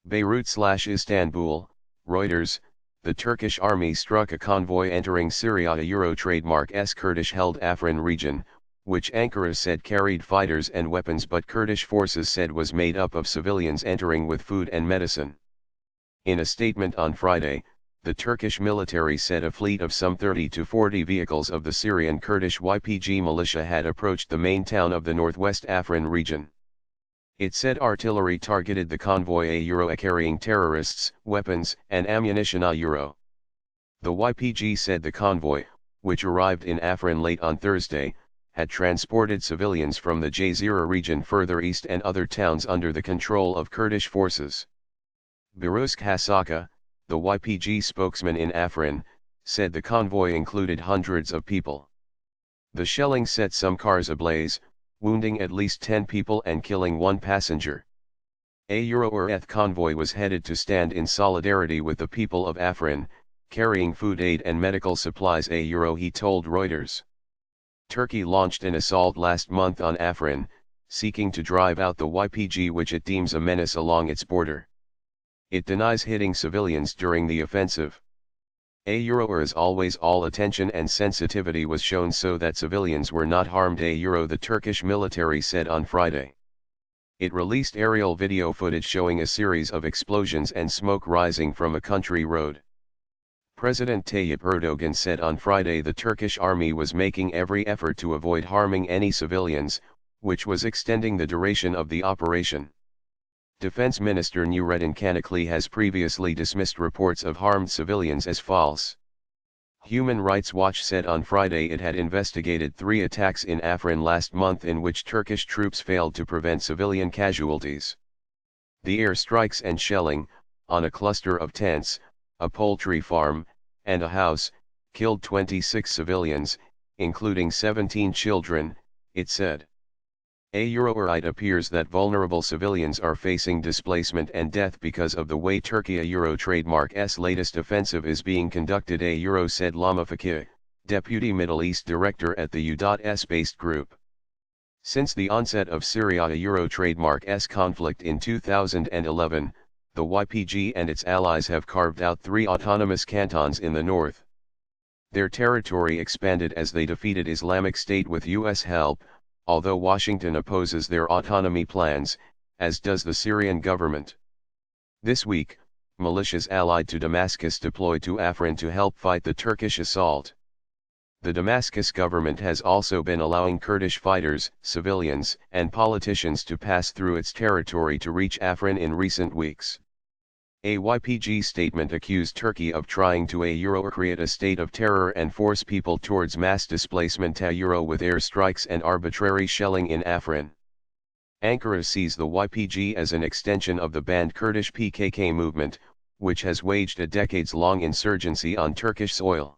Beirut/Istanbul, Reuters, the Turkish army struck a convoy entering Syria, a Euro trademark Kurdish-held Afrin region, which Ankara said carried fighters and weapons but Kurdish forces said was made up of civilians entering with food and medicine. In a statement on Friday, the Turkish military said a fleet of some 30 to 40 vehicles of the Syrian Kurdish YPG militia had approached the main town of the northwest Afrin region. It said artillery targeted the convoy carrying terrorists, weapons, and ammunition. The YPG said the convoy, which arrived in Afrin late on Thursday, had transported civilians from the Jazira region further east and other towns under the control of Kurdish forces. Birusk Hasaka, the YPG spokesman in Afrin, said the convoy included hundreds of people. The shelling set some cars ablaze, wounding at least 10 people and killing one passenger. A Earth convoy was headed to stand in solidarity with the people of Afrin, carrying food aid and medical supplies. He told Reuters. Turkey launched an assault last month on Afrin, seeking to drive out the YPG, which it deems a menace along its border. It denies hitting civilians during the offensive. As always, all attention and sensitivity was shown so that civilians were not harmed. The Turkish military said on Friday. It released aerial video footage showing a series of explosions and smoke rising from a country road. President Tayyip Erdogan said on Friday the Turkish army was making every effort to avoid harming any civilians, which was extending the duration of the operation. Defense Minister Nurettin Canikli has previously dismissed reports of harmed civilians as false. Human Rights Watch said on Friday it had investigated 3 attacks in Afrin last month in which Turkish troops failed to prevent civilian casualties. The airstrikes and shelling, on a cluster of tents, a poultry farm, and a house, killed 26 civilians, including 17 children, it said. It appears that vulnerable civilians are facing displacement and death because of the way Turkey Euro trademark's latest offensive is being conducted. Said Lama Fakih, Deputy Middle East Director at the U.S.-based group. Since the onset of Syria Euro trademark's conflict in 2011, the YPG and its allies have carved out 3 autonomous cantons in the north. Their territory expanded as they defeated Islamic State with U.S. help, although Washington opposes their autonomy plans, as does the Syrian government. This week, militias allied to Damascus deployed to Afrin to help fight the Turkish assault. The Damascus government has also been allowing Kurdish fighters, civilians, and politicians to pass through its territory to reach Afrin in recent weeks. A YPG statement accused Turkey of trying to create a state of terror and force people towards mass displacement with airstrikes and arbitrary shelling in Afrin. Ankara sees the YPG as an extension of the banned Kurdish PKK movement, which has waged a decades-long insurgency on Turkish soil.